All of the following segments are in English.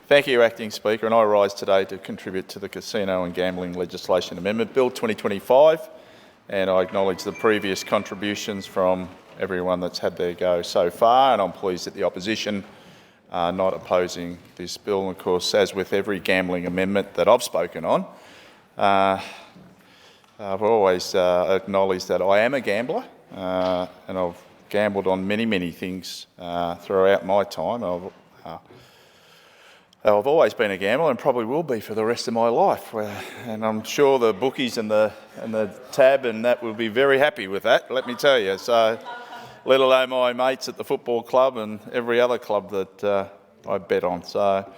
Thank you, Acting Speaker, and I rise today to contribute to the Casino and Gambling Legislation Amendment Bill 2025, and I acknowledge the previous contributions from everyone that's had their go so far, and I'm pleased that the opposition are not opposing this bill. And of course, as with every gambling amendment that I've spoken on, I've always acknowledged that I am a gambler, and I've gambled on many things throughout my time. I've always been a gambler and probably will be for the rest of my life. And I'm sure the bookies and the tab and that will be very happy with that, let me tell you. So, let alone my mates at the football club and every other club that I bet on. So,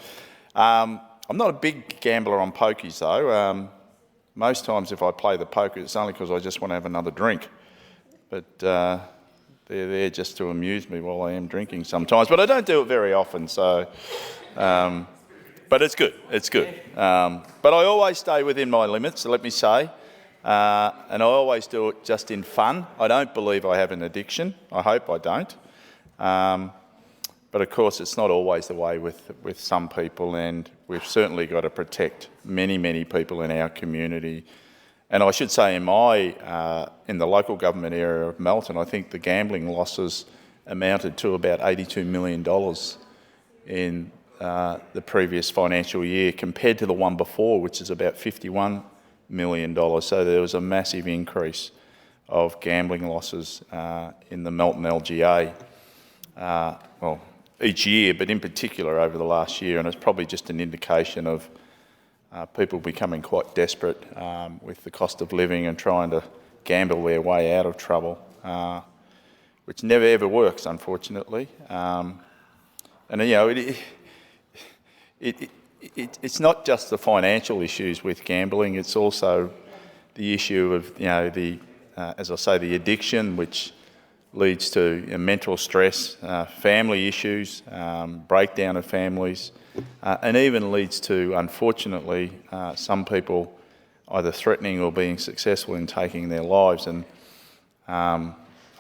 I'm not a big gambler on pokies though. Most times if I play the poker, it's only because I just want to have another drink. But they're there just to amuse me while I am drinking sometimes. But I don't do it very often, so... but it's good, but I always stay within my limits, let me say, and I always do it just in fun. I don't believe I have an addiction. I hope I don't. But of course, it's not always the way with some people, and we've certainly got to protect many people in our community. And I should say in the local government area of Melton, I think the gambling losses amounted to about $82 million in the previous financial year compared to the one before, which is about $51 million. So there was a massive increase of gambling losses in the Melton LGA, well, each year, but in particular over the last year. And it's probably just an indication of people becoming quite desperate with the cost of living and trying to gamble their way out of trouble, which never ever works, unfortunately. And you know, it's not just the financial issues with gambling, it's also the issue of, you know, as I say, the addiction, which leads to mental stress, family issues, breakdown of families, and even leads to, unfortunately, some people either threatening or being successful in taking their lives. And I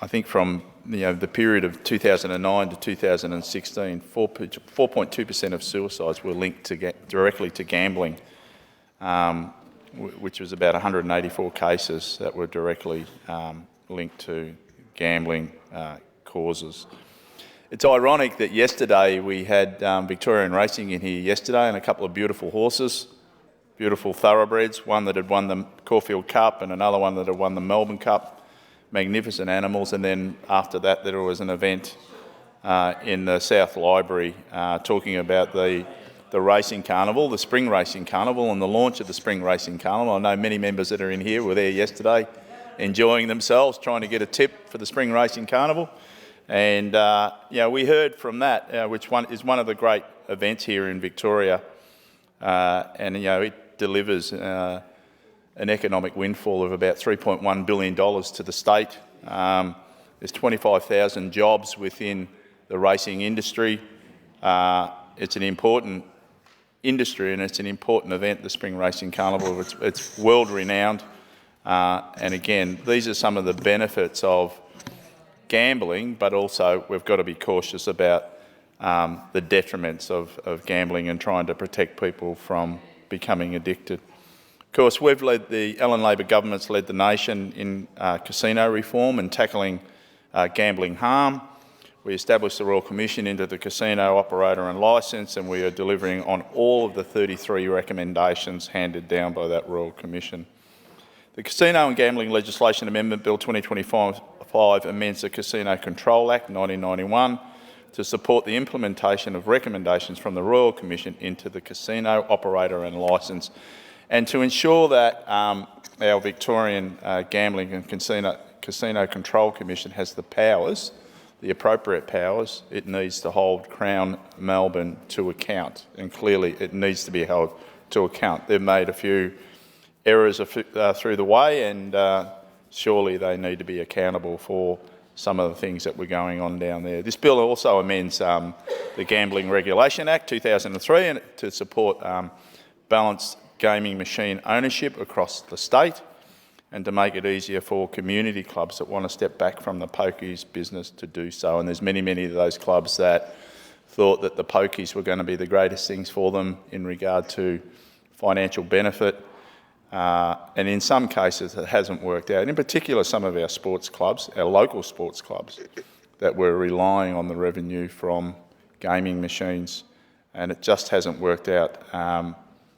think from the period of 2009 to 2016, 4.2% of suicides were linked directly to gambling, which was about 184 cases that were directly linked to gambling causes. It's ironic that yesterday we had Victorian racing in here yesterday, and a couple of beautiful horses, beautiful thoroughbreds, one that had won the Caulfield Cup and another one that had won the Melbourne Cup. Magnificent animals. And then after that there was an event in the South Library talking about the racing carnival, the spring racing carnival, and the launch of the spring racing carnival. I know many members that are in here were there yesterday enjoying themselves, trying to get a tip for the spring racing carnival. And we heard from that, which is one of the great events here in Victoria, and it delivers an economic windfall of about $3.1 billion to the state. There's 25,000 jobs within the racing industry. It's an important industry and it's an important event, the Spring Racing Carnival. It's world-renowned. And again, these are some of the benefits of gambling, but also we've got to be cautious about the detriments of gambling and trying to protect people from becoming addicted. Of course, the Allan Labor government's led the nation in casino reform and tackling gambling harm. We established the Royal Commission into the casino operator and licence, and we are delivering on all of the 33 recommendations handed down by that Royal Commission. The Casino and Gambling Legislation Amendment Bill 2025 amends the Casino Control Act 1991 to support the implementation of recommendations from the Royal Commission into the casino operator and licence, and to ensure that our Victorian Gambling and Casino Control Commission has the powers, the appropriate powers it needs to hold Crown Melbourne to account. And clearly it needs to be held to account. They've made a few errors through the way, and surely they need to be accountable for some of the things that were going on down there. This bill also amends the Gambling Regulation Act 2003 and to support balanced gaming machine ownership across the state, and to make it easier for community clubs that want to step back from the pokies business to do so. And there's many of those clubs that thought that the pokies were going to be the greatest things for them in regard to financial benefit. And in some cases, it hasn't worked out. In particular, some of our sports clubs, our local sports clubs, that were relying on the revenue from gaming machines, and it just hasn't worked out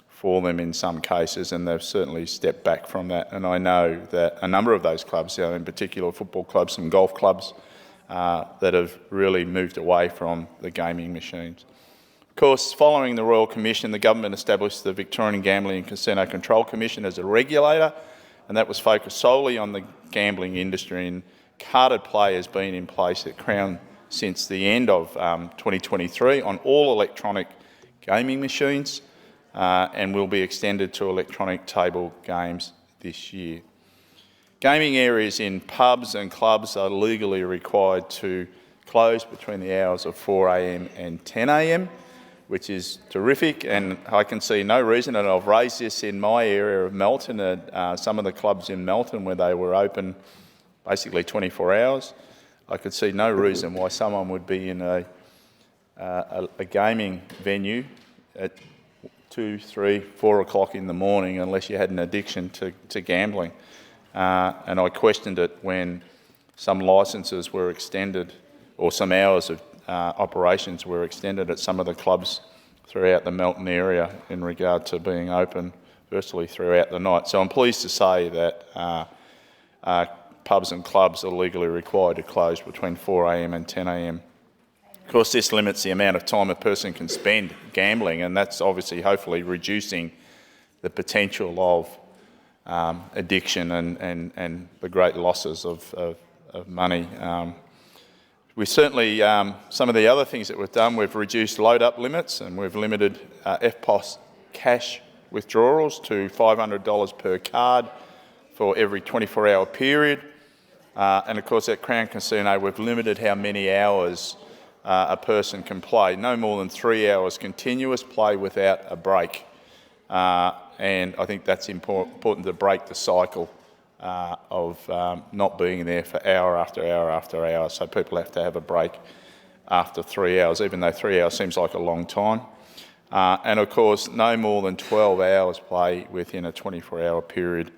for them in some cases, and they've certainly stepped back from that. And I know that a number of those clubs, in particular football clubs and golf clubs, that have really moved away from the gaming machines. Of course, following the Royal Commission, the government established the Victorian Gambling and Casino Control Commission as a regulator, and that was focused solely on the gambling industry. And carded play has been in place at Crown since the end of 2023 on all electronic gaming machines, and will be extended to electronic table games this year. Gaming areas in pubs and clubs are legally required to close between the hours of 4 a.m. and 10 a.m, which is terrific, and I can see no reason, and I've raised this in my area of Melton, at some of the clubs in Melton where they were open basically 24 hours. I could see no reason why someone would be in a gaming venue at 2, 3, 4 o'clock in the morning unless you had an addiction to gambling. And I questioned it when some licences were extended, or some hours of operations were extended at some of the clubs throughout the Melton area in regard to being open virtually throughout the night. So I'm pleased to say that pubs and clubs are legally required to close between 4 a.m. and 10 a.m. Of course, this limits the amount of time a person can spend gambling, and that's obviously hopefully reducing the potential of addiction and the great losses of money. We certainly, some of the other things that we've done, we've reduced load-up limits, and we've limited FPOS cash withdrawals to $500 per card for every 24-hour period. And of course, at Crown Casino, we've limited how many hours a person can play. No more than 3 hours continuous play without a break. And I think that's important to break the cycle of not being there for hour after hour after hour. So people have to have a break after 3 hours, even though 3 hours seems like a long time. And of course, no more than 12 hours play within a 24-hour period,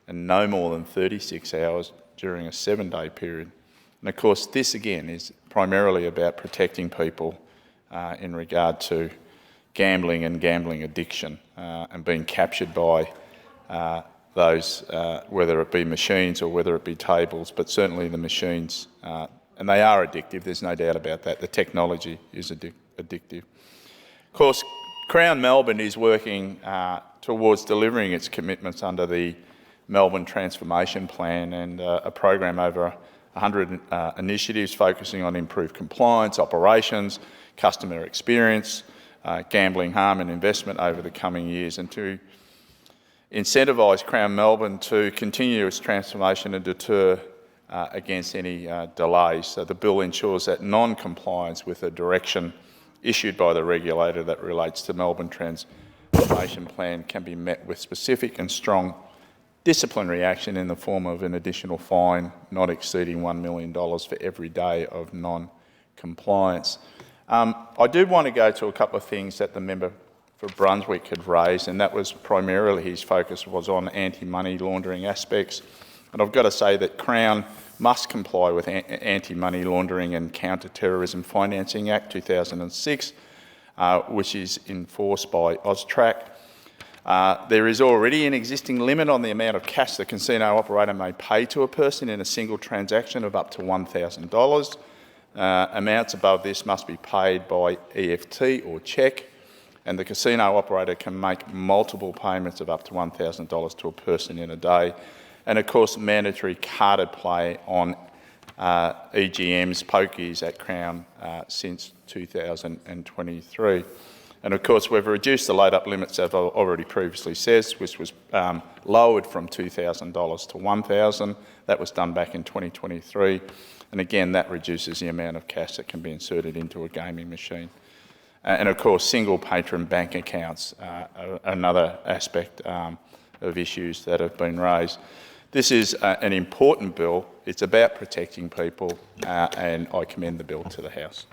and no more than 36 hours during a 7-day period. And of course, this again is primarily about protecting people in regard to gambling and gambling addiction, and being captured by those, whether it be machines or whether it be tables, but certainly the machines. And they are addictive, there's no doubt about that. The technology is addictive. Of course, Crown Melbourne is working towards delivering its commitments under the Melbourne Transformation Plan, and a program over 100 initiatives focusing on improved compliance, operations, customer experience, gambling harm and investment over the coming years, and to incentivise Crown Melbourne to continue its transformation and deter against any delays. So the bill ensures that non-compliance with a direction issued by the regulator that relates to Melbourne Transformation Plan can be met with specific and strong disciplinary action in the form of an additional fine not exceeding $1 million for every day of non-compliance. I do want to go to a couple of things that the member for Brunswick had raised, and that was primarily his focus was on anti-money laundering aspects. And I've got to say that Crown must comply with Anti-Money Laundering and Counter-Terrorism Financing Act 2006, which is enforced by AUSTRAC. There is already an existing limit on the amount of cash the casino operator may pay to a person in a single transaction of up to $1,000. Amounts above this must be paid by EFT or cheque, and the casino operator can make multiple payments of up to $1,000 to a person in a day. And of course, mandatory carded play on EGMs, pokies at Crown since 2023. And of course, we've reduced the load-up limits, as I already previously said, which was lowered from $2,000 to $1,000. That was done back in 2023. And again, that reduces the amount of cash that can be inserted into a gaming machine. And of course, single patron bank accounts are another aspect of issues that have been raised. This is an important bill. It's about protecting people, and I commend the bill to the House.